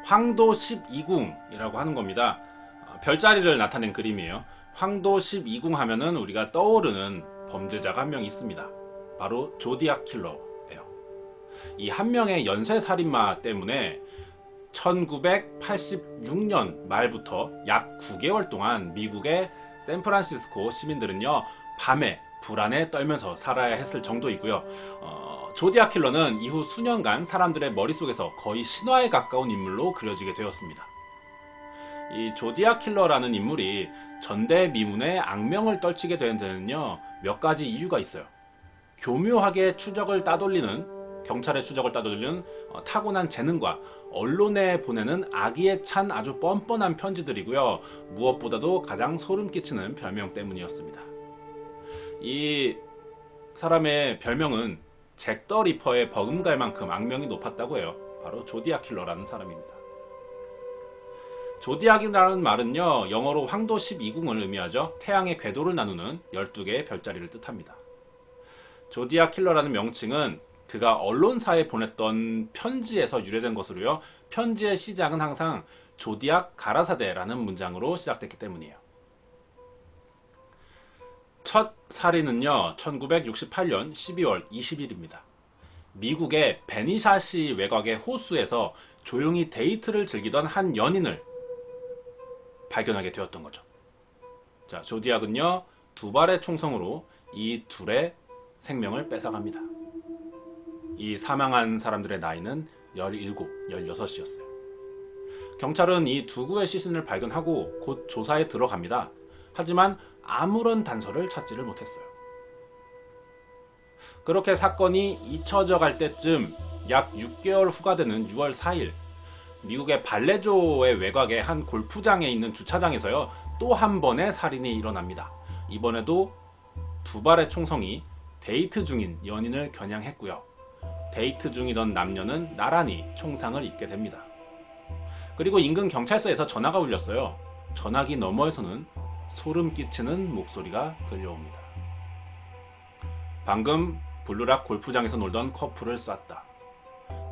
황도 12궁이라고 하는 겁니다. 별자리를 나타낸 그림이에요. 황도 12궁 하면은 우리가 떠오르는 범죄자가 한 명 있습니다. 바로 조디악 킬러예요. 이 한 명의 연쇄살인마 때문에 1986년 말부터 약 9개월 동안 미국의 샌프란시스코 시민들은요, 밤에 불안에 떨면서 살아야 했을 정도이고요. 조디악 킬러는 이후 수년간 사람들의 머릿속에서 거의 신화에 가까운 인물로 그려지게 되었습니다. 이 조디악 킬러라는 인물이 전대미문의 악명을 떨치게 된 데는요, 몇 가지 이유가 있어요. 교묘하게 경찰의 추적을 따돌리는 타고난 재능과 언론에 보내는 악의에 찬 아주 뻔뻔한 편지들이고요. 무엇보다도 가장 소름 끼치는 별명 때문이었습니다. 이 사람의 별명은 잭 더 리퍼의 버금갈 만큼 악명이 높았다고 해요. 바로 조디악 킬러라는 사람입니다. 조디악이라는 말은요, 영어로 황도 12궁을 의미하죠. 태양의 궤도를 나누는 12개의 별자리를 뜻합니다. 조디악 킬러라는 명칭은 그가 언론사에 보냈던 편지에서 유래된 것으로요, 편지의 시작은 항상 조디악 가라사데라는 문장으로 시작됐기 때문이에요. 첫 살인은요, 1968년 12월 20일입니다. 미국의 베니샤시 외곽의 호수에서 조용히 데이트를 즐기던 한 연인을 발견하게 되었던 거죠. 자, 조디악은요, 두 발의 총성으로 이 둘의 생명을 뺏어갑니다. 이 사망한 사람들의 나이는 17, 16이었어요. 경찰은 이 두 구의 시신을 발견하고 곧 조사에 들어갑니다. 하지만 아무런 단서를 찾지를 못했어요. 그렇게 사건이 잊혀져 갈 때쯤 약 6개월 후가 되는 6월 4일, 미국의 발레조의 외곽의 한 골프장에 있는 주차장에서요, 또 한 번의 살인이 일어납니다. 이번에도 두 발의 총성이 데이트 중인 연인을 겨냥했고요. 데이트 중이던 남녀는 나란히 총상을 입게 됩니다. 그리고 인근 경찰서에서 전화가 울렸어요. 전화기 너머에서는 소름 끼치는 목소리가 들려옵니다. 방금 블루락 골프장에서 놀던 커플을 쐈다.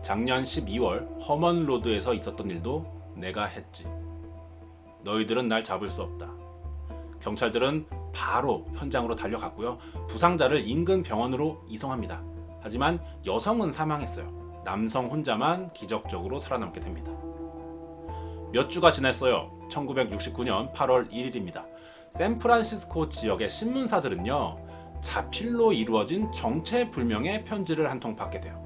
작년 12월 허먼 로드에서 있었던 일도 내가 했지. 너희들은 날 잡을 수 없다. 경찰들은 바로 현장으로 달려갔고요. 부상자를 인근 병원으로 이송합니다. 하지만 여성은 사망했어요. 남성 혼자만 기적적으로 살아남게 됩니다. 몇 주가 지났어요. 1969년 8월 1일입니다. 샌프란시스코 지역의 신문사들은요, 자필로 이루어진 정체불명의 편지를 한 통 받게 돼요.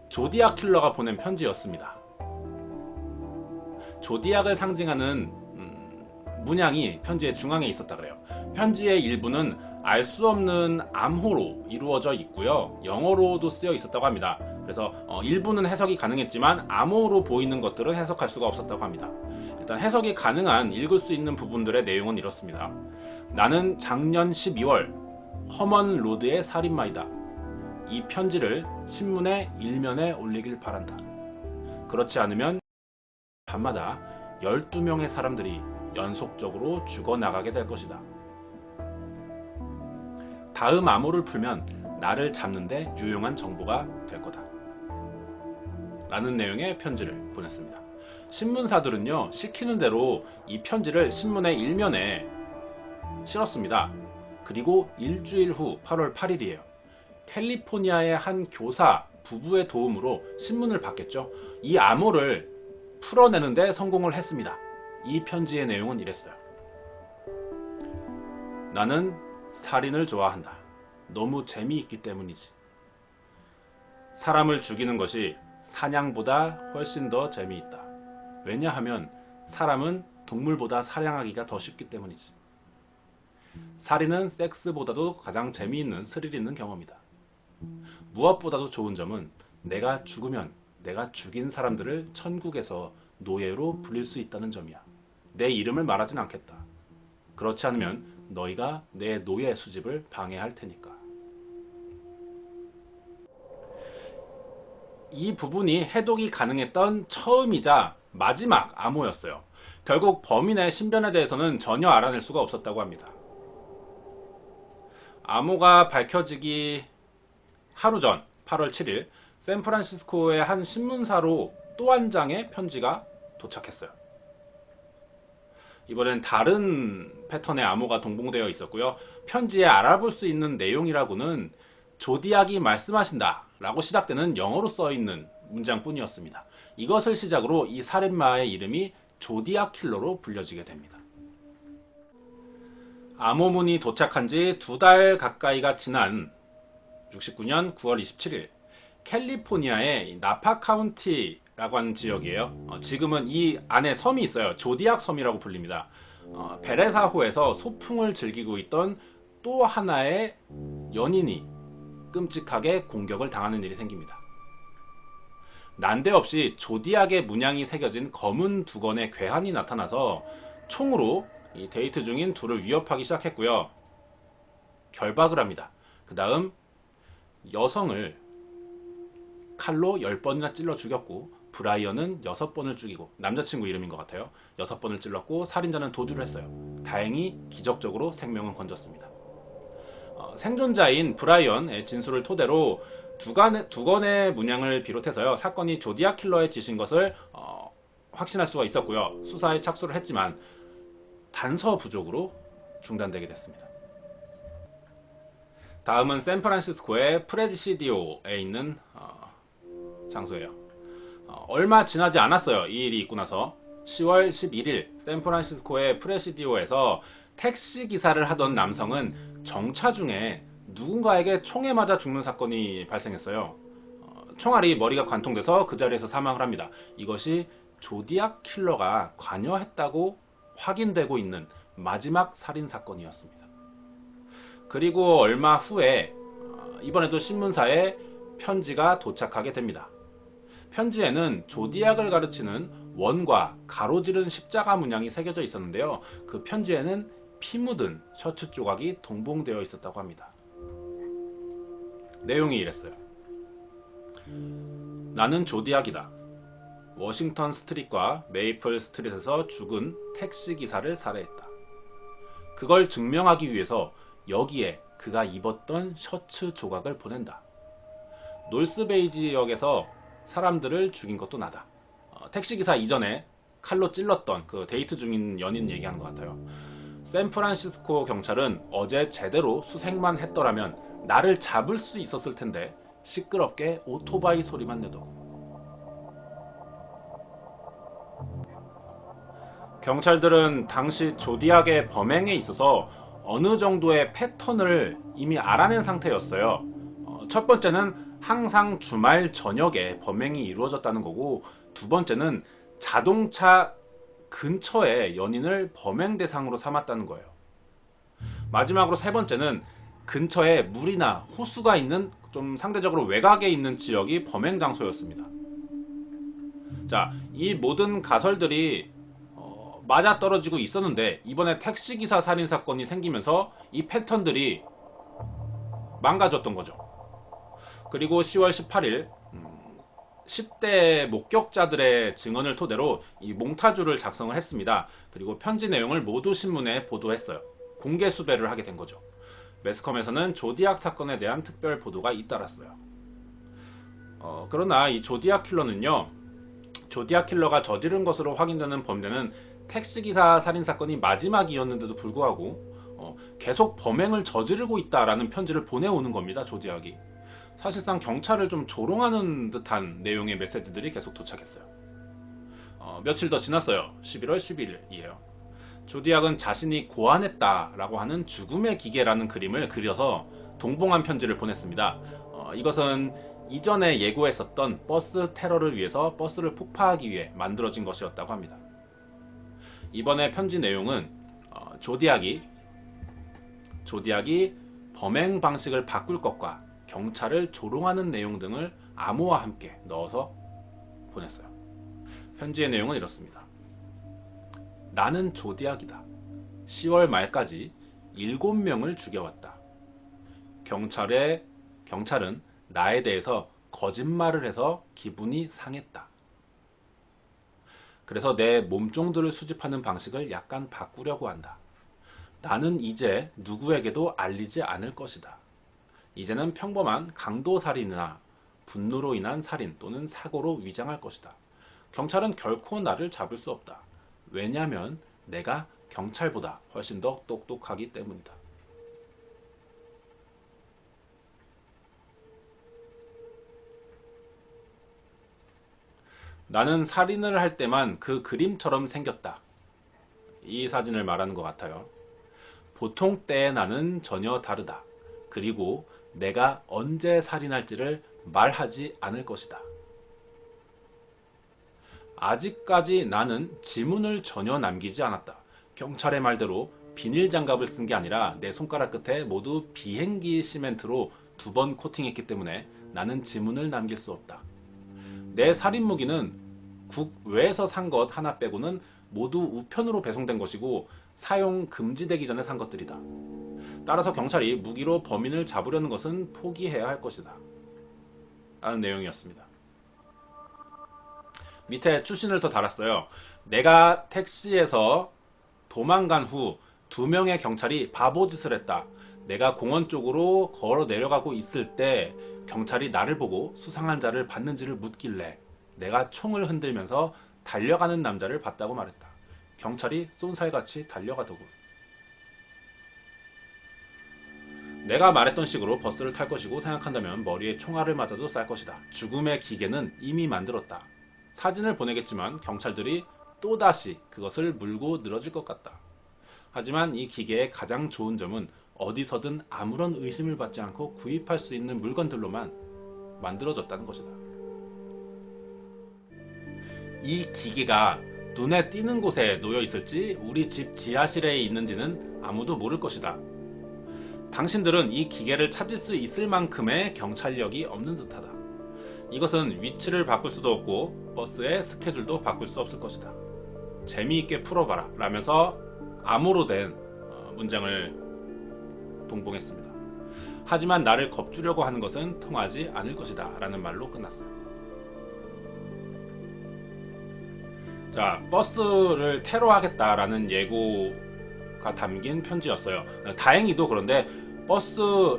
조디악 킬러가 보낸 편지였습니다. 조디악을 상징하는 문양이 편지의 중앙에 있었다 그래요. 편지의 일부는 알 수 없는 암호로 이루어져 있고요, 영어로도 쓰여 있었다고 합니다. 그래서 일부는 해석이 가능했지만 암호로 보이는 것들은 해석할 수가 없었다고 합니다. 일단 해석이 가능한 읽을 수 있는 부분들의 내용은 이렇습니다. 나는 작년 12월 허먼 로드의 살인마이다. 이 편지를 신문의 일면에 올리길 바란다. 그렇지 않으면 밤마다 12명의 사람들이 연속적으로 죽어나가게 될 것이다. 다음 암호를 풀면 나를 잡는데 유용한 정보가 될 거다. 라는 내용의 편지를 보냈습니다. 신문사들은요, 시키는 대로 이 편지를 신문의 일면에 실었습니다. 그리고 일주일 후 8월 8일이에요. 캘리포니아의 한 교사 부부의 도움으로 신문을 받겠죠. 이 암호를 풀어내는데 성공을 했습니다. 이 편지의 내용은 이랬어요. 나는 살인을 좋아한다. 너무 재미있기 때문이지. 사람을 죽이는 것이 사냥보다 훨씬 더 재미있다. 왜냐하면 사람은 동물보다 사냥하기가 더 쉽기 때문이지. 살인은 섹스보다도 가장 재미있는 스릴 있는 경험이다. 무엇보다도 좋은 점은 내가 죽으면 내가 죽인 사람들을 천국에서 노예로 불릴 수 있다는 점이야. 내 이름을 말하진 않겠다. 그렇지 않으면 너희가 내 노예 수집을 방해할 테니까. 이 부분이 해독이 가능했던 처음이자 마지막 암호였어요. 결국 범인의 신변에 대해서는 전혀 알아낼 수가 없었다고 합니다. 암호가 밝혀지기 하루 전 8월 7일 샌프란시스코의 한 신문사로 또 한 장의 편지가 도착했어요. 이번엔 다른 패턴의 암호가 동봉되어 있었고요. 편지에 알아볼 수 있는 내용이라고는 조디악이 말씀하신다 라고 시작되는 영어로 써있는 문장뿐이었습니다. 이것을 시작으로 이 살인마의 이름이 조디악 킬러로 불려지게 됩니다. 암호문이 도착한 지 2달 가까이가 지난 69년 9월 27일 캘리포니아의 나파 카운티라고 하는 지역이에요. 지금은 이 안에 섬이 있어요. 조디악 섬이라고 불립니다. 베레사호에서 소풍을 즐기고 있던 또 하나의 연인이 끔찍하게 공격을 당하는 일이 생깁니다. 난데없이 조디악의 문양이 새겨진 검은 두건의 괴한이 나타나서 총으로 이 데이트 중인 둘을 위협하기 시작했고요. 결박을 합니다. 그 다음 여성을 칼로 10번이나 찔러 죽였고 브라이언은 6번을 죽이고 남자친구 이름인 것 같아요. 6번을 찔렀고 살인자는 도주를 했어요. 다행히 기적적으로 생명은 건졌습니다. 생존자인 브라이언의 진술을 토대로 두 건의 문양을 비롯해서요. 사건이 조디악 킬러의 짓인 것을 확신할 수가 있었고요. 수사에 착수를 했지만 단서 부족으로 중단되게 됐습니다. 다음은 샌프란시스코의 프레시디오에 있는 장소예요. 얼마 지나지 않았어요. 이 일이 있고 나서 10월 11일 샌프란시스코의 프레시디오에서 택시 기사를 하던 남성은 정차 중에 누군가에게 총에 맞아 죽는 사건이 발생했어요. 총알이 머리가 관통돼서 그 자리에서 사망을 합니다. 이것이 조디악 킬러가 관여했다고 확인되고 있는 마지막 살인 사건이었습니다. 그리고 얼마 후에 이번에도 신문사에 편지가 도착하게 됩니다. 편지에는 조디악을 가르치는 원과 가로지른 십자가 문양이 새겨져 있었는데요. 그 편지에는 피 묻은 셔츠 조각이 동봉되어 있었다고 합니다. 내용이 이랬어요. 나는 조디악이다. 워싱턴 스트릿과 메이플 스트릿에서 죽은 택시기사를 살해했다. 그걸 증명하기 위해서 여기에 그가 입었던 셔츠 조각을 보낸다. 놀스베이 지역에서 사람들을 죽인 것도 나다. 택시기사 이전에 칼로 찔렀던 그 데이트 중인 연인 얘기하는 것 같아요. 샌프란시스코 경찰은 어제 제대로 수색만 했더라면 나를 잡을 수 있었을 텐데 시끄럽게 오토바이 소리만 내더고. 경찰들은 당시 조디악의 범행에 있어서 어느 정도의 패턴을 이미 알아낸 상태였어요. 첫 번째는 항상 주말 저녁에 범행이 이루어졌다는 거고, 두 번째는 자동차 근처에 연인을 범행 대상으로 삼았다는 거예요. 마지막으로 세 번째는 근처에 물이나 호수가 있는 좀 상대적으로 외곽에 있는 지역이 범행 장소였습니다. 자, 이 모든 가설들이 맞아떨어지고 있었는데 이번에 택시기사 살인사건이 생기면서 이 패턴들이 망가졌던 거죠. 그리고 10월 18일 10대 목격자들의 증언을 토대로 이 몽타주를 작성을 했습니다. 그리고 편지 내용을 모두 신문에 보도했어요. 공개 수배를 하게 된 거죠. 매스컴에서는 조디악 사건에 대한 특별 보도가 잇따랐어요. 그러나 이 조디악 킬러는요, 조디악 킬러가 저지른 것으로 확인되는 범죄는 택시기사 살인사건이 마지막이었는데도 불구하고 계속 범행을 저지르고 있다라는 편지를 보내오는 겁니다. 조디악이. 사실상 경찰을 좀 조롱하는 듯한 내용의 메시지들이 계속 도착했어요. 며칠 더 지났어요. 11월 11일이에요. 조디악은 자신이 고안했다라고 하는 죽음의 기계라는 그림을 그려서 동봉한 편지를 보냈습니다. 이것은 이전에 예고했었던 버스 테러를 위해서 버스를 폭파하기 위해 만들어진 것이었다고 합니다. 이번에 편지 내용은 조디악이 범행 방식을 바꿀 것과 경찰을 조롱하는 내용 등을 암호와 함께 넣어서 보냈어요. 편지의 내용은 이렇습니다. 나는 조디악이다. 10월 말까지 7명을 죽여왔다. 경찰은 나에 대해서 거짓말을 해서 기분이 상했다. 그래서 내 몸종들을 수집하는 방식을 약간 바꾸려고 한다. 나는 이제 누구에게도 알리지 않을 것이다. 이제는 평범한 강도살인이나 분노로 인한 살인 또는 사고로 위장할 것이다. 경찰은 결코 나를 잡을 수 없다. 왜냐하면 내가 경찰보다 훨씬 더 똑똑하기 때문이다. 나는 살인을 할 때만 그 그림처럼 생겼다. 이 사진을 말하는 것 같아요. 보통 때의 나는 전혀 다르다. 그리고 내가 언제 살인할지를 말하지 않을 것이다. 아직까지 나는 지문을 전혀 남기지 않았다. 경찰의 말대로 비닐 장갑을 쓴 게 아니라 내 손가락 끝에 모두 비행기 시멘트로 2번 코팅했기 때문에 나는 지문을 남길 수 없다. 내 살인 무기는 국외에서 산 것 하나 빼고는 모두 우편으로 배송된 것이고 사용 금지되기 전에 산 것들이다. 따라서 경찰이 무기로 범인을 잡으려는 것은 포기해야 할 것이다. 라는 내용이었습니다. 밑에 추신을 더 달았어요. 내가 택시에서 도망간 후 2명의 경찰이 바보짓을 했다. 내가 공원 쪽으로 걸어 내려가고 있을 때 경찰이 나를 보고 수상한 자를 봤는지를 묻길래 내가 총을 흔들면서 달려가는 남자를 봤다고 말했다. 경찰이 쏜살같이 달려가더군. 내가 말했던 식으로 버스를 탈 것이고 생각한다면 머리에 총알을 맞아도 쌀 것이다. 죽음의 기계는 이미 만들었다. 사진을 보내겠지만 경찰들이 또다시 그것을 물고 늘어질 것 같다. 하지만 이 기계의 가장 좋은 점은 어디서든 아무런 의심을 받지 않고 구입할 수 있는 물건들로만 만들어졌다는 것이다. 이 기계가 눈에 띄는 곳에 놓여 있을지 우리 집 지하실에 있는지는 아무도 모를 것이다. 당신들은 이 기계를 찾을 수 있을 만큼의 경찰력이 없는 듯하다. 이것은 위치를 바꿀 수도 없고 버스의 스케줄도 바꿀 수 없을 것이다. 재미있게 풀어봐라 라면서 암호로 된 문장을 동봉했습니다. 하지만 나를 겁주려고 하는 것은 통하지 않을 것이다 라는 말로 끝났어요. 자, 버스를 테러하겠다라는 예고가 담긴 편지였어요. 다행히도 그런데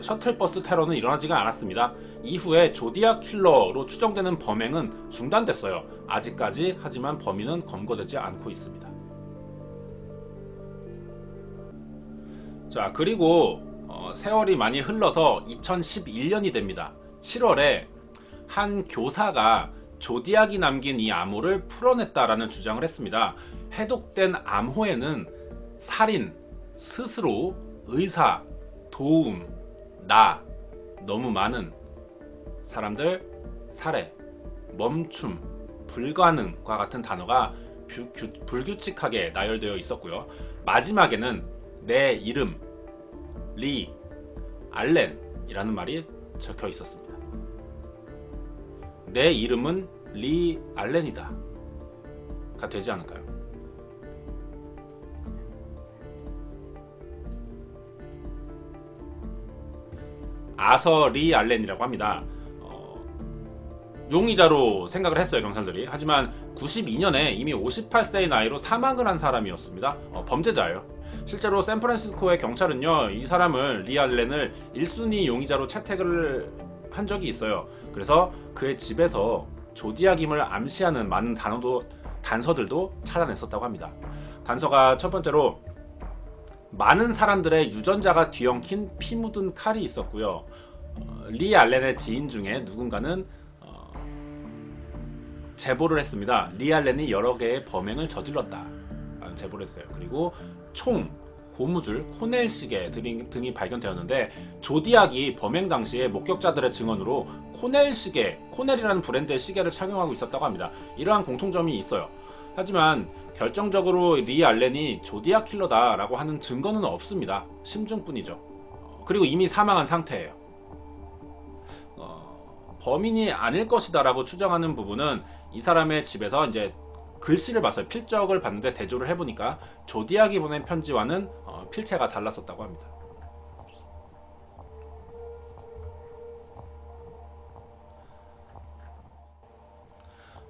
셔틀버스 테러는 일어나지가 않았습니다. 이후에 조디악 킬러로 추정되는 범행은 중단됐어요. 아직까지. 하지만 범인은 검거되지 않고 있습니다. 자, 그리고 세월이 많이 흘러서 2011년이 됩니다. 7월에 한 교사가 조디악이 남긴 이 암호를 풀어냈다라는 주장을 했습니다. 해독된 암호에는 살인, 스스로, 의사, 도움, 나, 너무 많은, 사람들, 살해, 멈춤, 불가능과 같은 단어가 불규칙하게 나열되어 있었고요. 마지막에는 내 이름, 리, 알렌이라는 말이 적혀 있었습니다. 내 이름은 리 알렌이다 가 되지 않을까요? 아서 리 알렌이라고 합니다. 용의자로 생각을 했어요, 경찰들이. 하지만 92년에 이미 58세의 나이로 사망을 한 사람이었습니다. 범죄자예요. 실제로 샌프란시스코의 경찰은요, 이 사람을, 리 알렌을 1순위 용의자로 채택을 한 적이 있어요. 그래서 그의 집에서 조디악임을 암시하는 많은 단서들도 찾아냈었다고 합니다. 단서가 첫 번째로 많은 사람들의 유전자가 뒤엉킨 피 묻은 칼이 있었고요. 리 알렌의 지인 중에 누군가는 제보를 했습니다. 리 알렌이 여러 개의 범행을 저질렀다 제보를 했어요. 그리고 총, 고무줄, 코넬 시계 등이 발견되었는데 조디악이 범행 당시에 목격자들의 증언으로 코넬 시계, 코넬이라는 브랜드의 시계를 착용하고 있었다고 합니다. 이러한 공통점이 있어요. 하지만 결정적으로 리 알렌이 조디악 킬러다라고 하는 증거는 없습니다. 심증뿐이죠. 그리고 이미 사망한 상태예요. 범인이 아닐 것이다라고 추정하는 부분은 이 사람의 집에서 이제 글씨를 봤어요. 필적을 봤는데 대조를 해보니까 조디악이 보낸 편지와는 필체가 달랐었다고 합니다.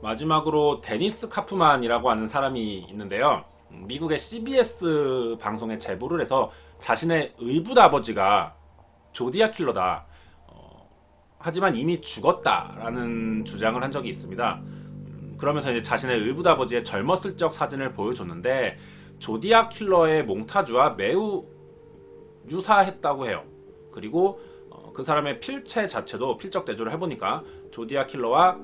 마지막으로 데니스 카프만이라고 하는 사람이 있는데요. 미국의 CBS 방송에 제보를 해서 자신의 의붓 아버지가 조디악 킬러다. 하지만 이미 죽었다라는 주장을 한 적이 있습니다. 그러면서 이제 자신의 의붓아버지의 젊었을 적 사진을 보여줬는데 조디악 킬러의 몽타주와 매우 유사했다고 해요. 그리고 그 사람의 필체 자체도 필적 대조를 해보니까 조디악 킬러와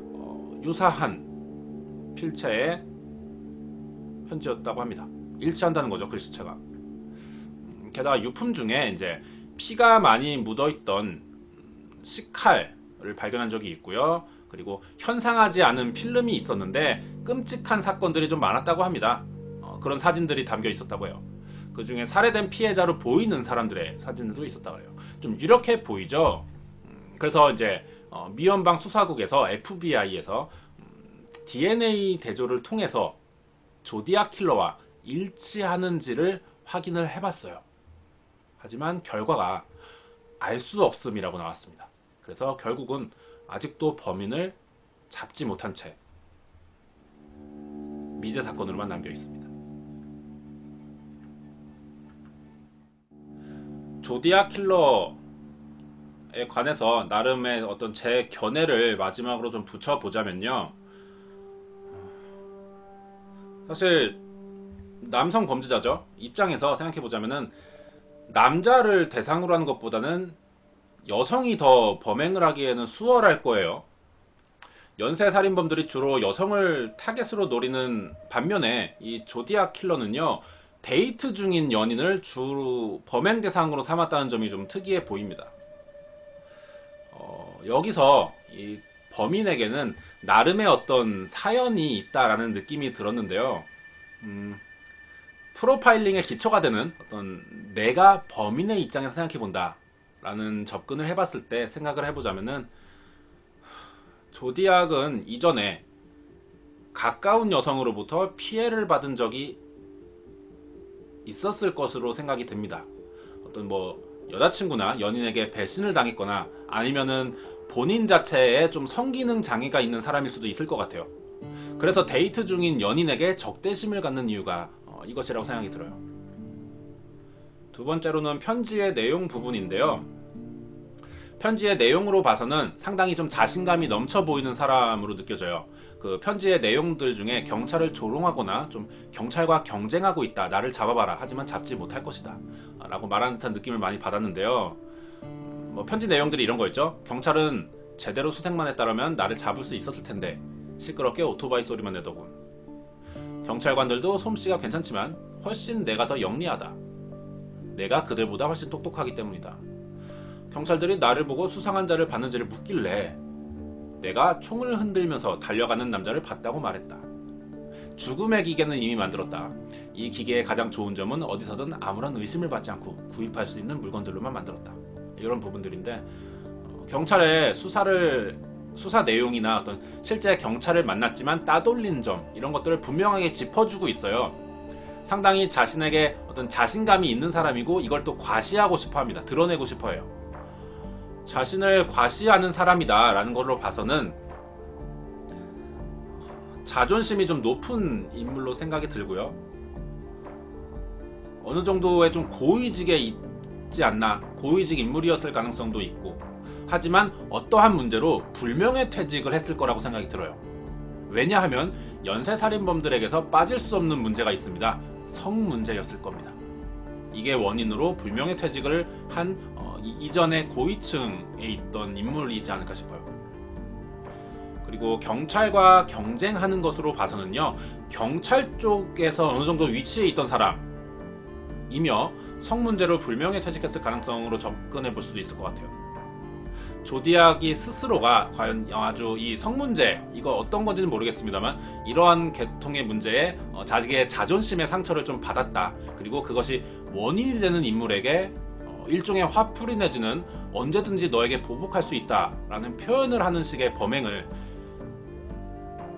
유사한 필체의 편지였다고 합니다. 일치한다는 거죠, 글씨체가. 게다가 유품 중에 이제 피가 많이 묻어있던 식칼을 발견한 적이 있고요. 그리고 현상하지 않은 필름이 있었는데 끔찍한 사건들이 좀 많았다고 합니다. 그런 사진들이 담겨 있었다고 해요. 그 중에 살해된 피해자로 보이는 사람들의 사진들도 있었다고 해요. 좀 유력해 보이죠. 그래서 이제 미연방 수사국에서 FBI에서 DNA 대조를 통해서 조디악 킬러와 일치하는지를 확인을 해봤어요. 하지만 결과가 알 수 없음이라고 나왔습니다. 그래서 결국은 아직도 범인을 잡지 못한 채 미제 사건으로만 남겨 있습니다. 조디악 킬러에 관해서 나름의 어떤 제 견해를 마지막으로 좀 붙여보자면요. 사실 남성 범죄자죠. 입장에서 생각해보자면은 남자를 대상으로 하는 것보다는 여성이 더 범행을 하기에는 수월할 거예요. 연쇄살인범들이 주로 여성을 타겟으로 노리는 반면에 이 조디악 킬러는요, 데이트 중인 연인을 주 범행 대상으로 삼았다는 점이 좀 특이해 보입니다. 여기서 이 범인에게는 나름의 어떤 사연이 있다라는 느낌이 들었는데요. 프로파일링의 기초가 되는 어떤 내가 범인의 입장에서 생각해본다 라는 접근을 해봤을 때 생각을 해보자면은 조디악은 이전에 가까운 여성으로부터 피해를 받은 적이 있었을 것으로 생각이 됩니다. 어떤 뭐 여자친구나 연인에게 배신을 당했거나 아니면은 본인 자체에 좀 성기능 장애가 있는 사람일 수도 있을 것 같아요. 그래서 데이트 중인 연인에게 적대심을 갖는 이유가 이것이라고 생각이 들어요. 두 번째로는 편지의 내용 부분인데요. 편지의 내용으로 봐서는 상당히 좀 자신감이 넘쳐 보이는 사람으로 느껴져요. 그 편지의 내용들 중에 경찰을 조롱하거나 좀 경찰과 경쟁하고 있다, 나를 잡아봐라, 하지만 잡지 못할 것이다 라고 말하는 듯한 느낌을 많이 받았는데요. 뭐 편지 내용들이 이런 거였죠. 경찰은 제대로 수색만 했다면 나를 잡을 수 있었을 텐데 시끄럽게 오토바이 소리만 내더군. 경찰관들도 솜씨가 괜찮지만 훨씬 내가 더 영리하다. 내가 그들보다 훨씬 똑똑하기 때문이다. 경찰들이 나를 보고 수상한 자를 봤는지를 묻길래 내가 총을 흔들면서 달려가는 남자를 봤다고 말했다. 죽음의 기계는 이미 만들었다. 이 기계의 가장 좋은 점은 어디서든 아무런 의심을 받지 않고 구입할 수 있는 물건들로만 만들었다. 이런 부분들인데 경찰의 수사 내용이나 어떤 실제 경찰을 만났지만 따돌린 점, 이런 것들을 분명하게 짚어주고 있어요. 상당히 자신에게 어떤 자신감이 있는 사람이고 이걸 또 과시하고 싶어합니다. 드러내고 싶어해요. 자신을 과시하는 사람이다 라는 걸로 봐서는 자존심이 좀 높은 인물로 생각이 들고요. 어느 정도의 좀 고위직에 있지 않나, 고위직 인물이었을 가능성도 있고, 하지만 어떠한 문제로 불명예 퇴직을 했을 거라고 생각이 들어요. 왜냐하면 연쇄살인범들에게서 빠질 수 없는 문제가 있습니다. 성 문제였을 겁니다. 이게 원인으로 불명예 퇴직을 한 이전에 고위층에 있던 인물이지 않을까 싶어요. 그리고 경찰과 경쟁하는 것으로 봐서는요, 경찰 쪽에서 어느 정도 위치에 있던 사람이며 성 문제로 불명예 퇴직했을 가능성으로 접근해 볼 수도 있을 것 같아요. 조디악이 스스로가 과연 아주 이 성 문제, 이거 어떤 건지는 모르겠습니다만 이러한 계통의 문제에 자기의 자존심의 상처를 좀 받았다. 그리고 그것이 원인이 되는 인물에게 일종의 화풀이 내지는 언제든지 너에게 보복할 수 있다 라는 표현을 하는 식의 범행을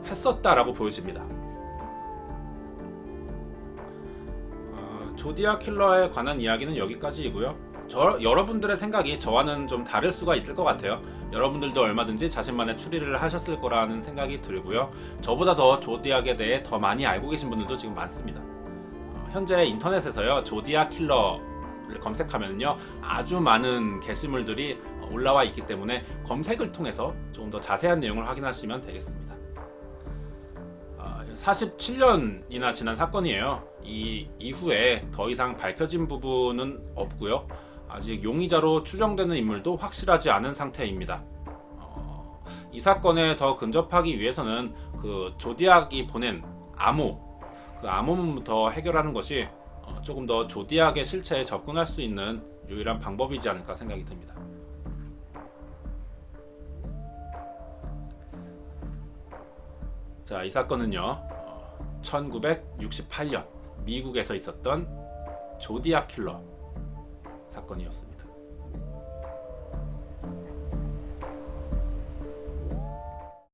했었다라고 보여집니다. 조디악 킬러에 관한 이야기는 여기까지이고요. 여러분들의 생각이 저와는 좀 다를 수가 있을 것 같아요. 여러분들도 얼마든지 자신만의 추리를 하셨을 거라는 생각이 들고요. 저보다 더 조디악에 대해 더 많이 알고 계신 분들도 지금 많습니다. 현재 인터넷에서요, 조디악 킬러를 검색하면요, 아주 많은 게시물들이 올라와 있기 때문에 검색을 통해서 조금 더 자세한 내용을 확인하시면 되겠습니다. 47년이나 지난 사건이에요. 이 이후에 더 이상 밝혀진 부분은 없고요. 아직 용의자로 추정되는 인물도 확실하지 않은 상태입니다. 이 사건에 더 근접하기 위해서는 그 조디악이 보낸 암호, 그 암호문부터 해결하는 것이 조금 더 조디악의 실체에 접근할 수 있는 유일한 방법이지 않을까 생각이 듭니다. 자, 이 사건은요, 1968년 미국에서 있었던 조디악 킬러 사건이었습니다.